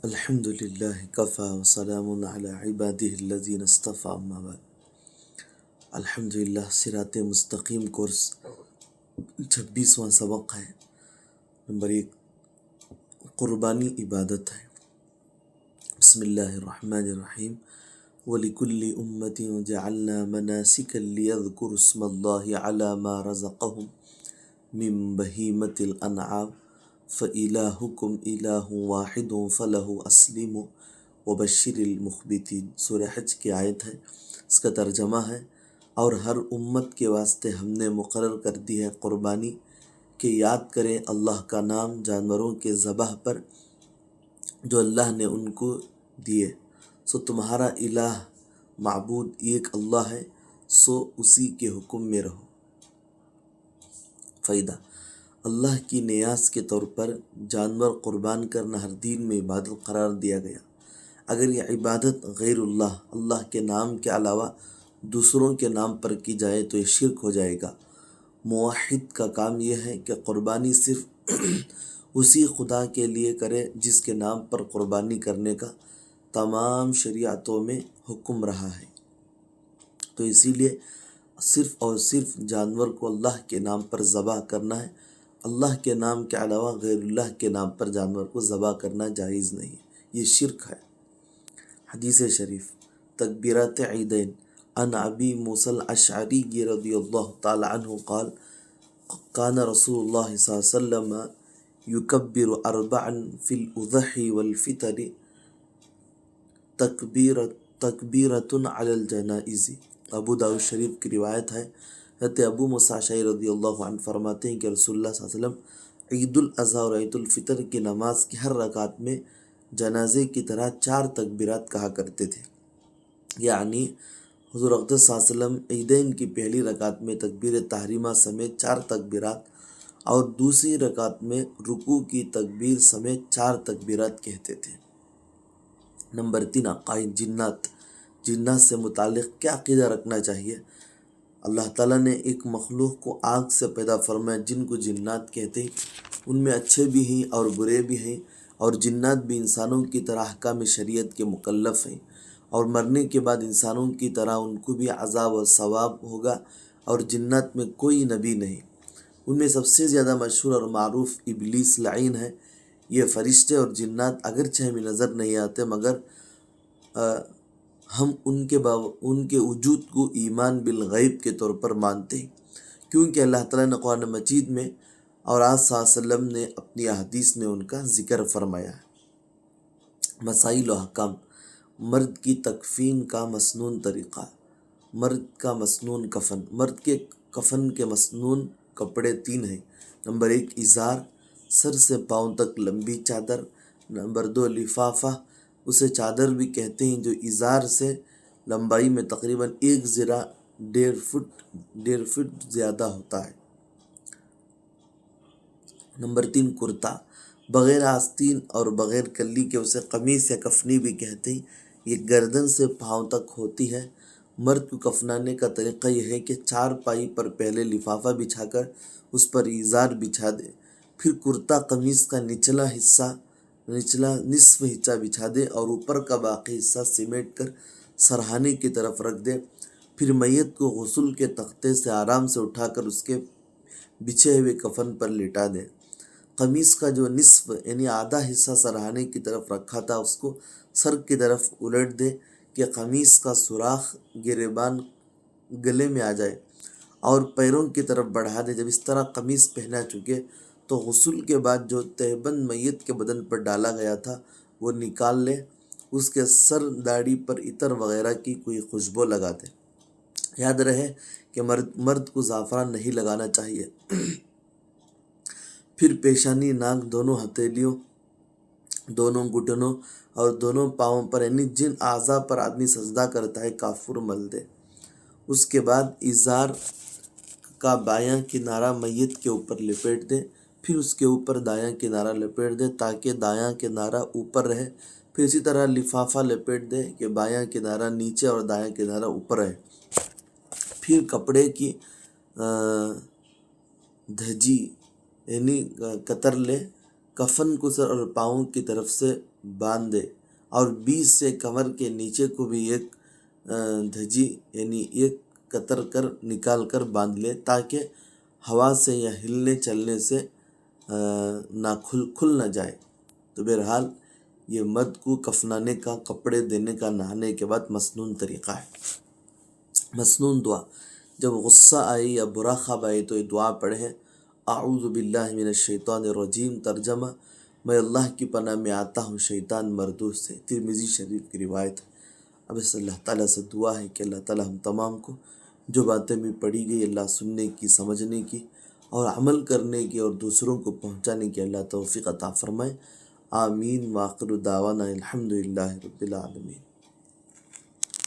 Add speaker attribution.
Speaker 1: الحمد للہ کفا وسلام علی عبادہ الذین اصطفیٰ اما بعد۔ الحمدللہ صراط مستقیم کورس 26واں سبق ہے۔ نمبر 1، قربانی عبادت ہے۔ بسم اللہ الرحمن الرحیم۔ وَلِكُلِّ أُمَّةٍ جَعَلْنَا مَنَاسِكَ لِيَذْكُرُوا اسْمَ اللَّهِ عَلَى مَا رَزَقَهُم مِّن بَهِيمَةِ الْأَنْعَامِ فَإِلَٰهُكُمْ إِلَٰهٌ وَاحِدٌ فَلَهُ أَسْلِمُوا وَبَشِّرِ الْمُخْبِتِينَ۔ سورہ حج کی آیت ہے، اس کا ترجمہ ہے، اور ہر امت کے واسطے ہم نے مقرر کر دی ہے قربانی کہ یاد کریں اللہ کا نام جانوروں کے ذبح پر جو اللہ نے ان کو دیے۔ سو تمہارا الہ معبود ایک اللہ ہے، سو اسی کے حکم میں رہو۔ فائدہ: اللہ کی نیاز کے طور پر جانور قربان کرنا ہر دین میں عبادت قرار دیا گیا۔ اگر یہ عبادت غیر اللہ کے نام کے علاوہ دوسروں کے نام پر کی جائے تو یہ شرک ہو جائے گا۔ موحد کا کام یہ ہے کہ قربانی صرف اسی خدا کے لیے کرے جس کے نام پر قربانی کرنے کا تمام شریعتوں میں حکم رہا ہے۔ تو اسی لیے صرف اور صرف جانور کو اللہ کے نام پر ذبح کرنا ہے۔ اللہ کے نام کے علاوہ غیر اللہ کے نام پر جانور کو ذبح کرنا جائز نہیں، یہ شرک ہے۔ حدیث شریف تکبیرات عیدین۔ عن ابی موسیٰ الاشعری رضی اللہ تعالی عنہ قال کان رسول اللہ صلی اللہ علیہ وسلم یکبر اربعا فی الاضحی والفطر تکبیرۃ علی الجنائز۔ ابو داؤد شریف کی روایت ہے، حضرت ابو موسیٰ اشعری رضی اللہ عنہ فرماتے ہیں کہ رسول اللہ صلی اللہ علیہ وسلم عید الاضحیٰ اور عید الفطر کی نماز کی ہر رکعت میں جنازے کی طرح 4 تکبیرات کہا کرتے تھے۔ یعنی حضور اقدس صلی اللہ علیہ وسلم عیدین کی پہلی رکعت میں تکبیر تحریمہ سمیت 4 تکبیرات اور دوسری رکعت میں رکوع کی تکبیر سمیت 4 تکبیرات کہتے تھے۔ نمبر 3، عقائد جنات سے متعلق کیا عقیدہ رکھنا چاہیے؟ اللہ تعالیٰ نے ایک مخلوق کو آگ سے پیدا فرمایا جن کو جنات کہتے ہیں۔ ان میں اچھے بھی ہیں اور برے بھی ہیں، اور جنات بھی انسانوں کی طرح احکام شریعت کے مکلف ہیں، اور مرنے کے بعد انسانوں کی طرح ان کو بھی عذاب و ثواب ہوگا، اور جنات میں کوئی نبی نہیں۔ ان میں سب سے زیادہ مشہور اور معروف ابلیس لعین ہے۔ یہ فرشتے اور جنات اگرچہ ہمیں نظر نہیں آتے مگر ہم ان کے وجود کو ایمان بالغیب کے طور پر مانتے ہیں، کیونکہ اللہ تعالیٰ نے قرآن مجید میں اور آپ صلی اللہ علیہ وسلم نے اپنی احادیث میں ان کا ذکر فرمایا ہے۔ مسائل و احکام۔ مرد کی تکفین کا مسنون طریقہ۔ مرد کا مسنون کفن۔ مرد کے کفن کے مسنون کپڑے 3 ہیں۔ نمبر 1، ازار، سر سے پاؤں تک لمبی چادر۔ نمبر 2، لفافہ، اسے چادر بھی کہتے ہیں، جو ازار سے لمبائی میں تقریباً 1 ذراع 1.5 فٹ زیادہ ہوتا ہے۔ نمبر 3، کرتا، بغیر آستین اور بغیر کلی کے اسے قمیص یا کفنی بھی کہتے ہیں۔ یہ گردن سے پاؤں تک ہوتی ہے۔ مرد کو کفنانے کا طریقہ یہ ہے کہ 4 پائی پر پہلے لفافہ بچھا کر اس پر ازار بچھا دے، پھر کرتا قمیص کا نچلا نصف حصہ بچھا دے اور اوپر کا باقی حصہ سمیٹ کر سرہانے کی طرف رکھ دے، پھر میت کو غسل کے تختے سے آرام سے اٹھا کر اس کے بچھے ہوئے کفن پر لٹا دے۔ قمیص کا جو نصف یعنی آدھا حصہ سرہانے کی طرف رکھا تھا اس کو سر کی طرف الٹ دے کہ قمیص کا سوراخ گریبان گلے میں آ جائے، اور پیروں کی طرف بڑھا دے۔ جب اس طرح قمیص پہنا چکے تو غسل کے بعد جو تہبند میت کے بدن پر ڈالا گیا تھا وہ نکال لے، اس کے سر داڑھی پر عطر وغیرہ کی کوئی خوشبو لگا دے۔ یاد رہے کہ مرد کو زعفران نہیں لگانا چاہیے۔ پھر پیشانی، ناک، دونوں ہتھیلیوں، دونوں گھٹنوں اور دونوں پاؤں پر یعنی جن اعضاء پر آدمی سجدہ کرتا ہے کافور مل دے۔ اس کے بعد ازار کا بایاں کنارہ میت کے اوپر لپیٹ دے، پھر اس کے اوپر دایاں کنارہ لپیٹ دے تاکہ دایاں کنارہ اوپر رہے، پھر اسی طرح لفافہ لپیٹ دے کہ بایاں کنارہ نیچے اور دایاں کنارہ اوپر رہے۔ پھر کپڑے کی دھجی یعنی قطر لے، کفن کو سر اور پاؤں کی طرف سے باندھ دے، اور بیچ سے کمر کے نیچے کو بھی ایک دھجی یعنی ایک قطر کر نکال کر باندھ لے، تاکہ ہوا سے یا ہلنے چلنے سے نہ کھل نہ جائے۔ تو بہرحال یہ مرد کو کفنانے کا، کپڑے دینے کا نہانے کے بعد مسنون طریقہ ہے۔ مسنون دعا، جب غصہ آئے یا برا خواب آئے تو یہ دعا پڑھیں: اعوذ باللہ من الشیطان الرجیم، ترجمہ: میں اللہ کی پناہ میں آتا ہوں شیطان مردود سے۔ ترمذی شریف کی روایت ہے۔ اب اس اللہ تعالیٰ سے دعا ہے کہ اللہ تعالیٰ ہم تمام کو جو باتیں بھی پڑھی گئی اللہ سننے کی، سمجھنے کی اور عمل کرنے کی اور دوسروں کو پہنچانے کی اللہ توفیق عطا فرمائے۔ آمین۔ وآخر دعوانا الحمدللہ رب العالمین۔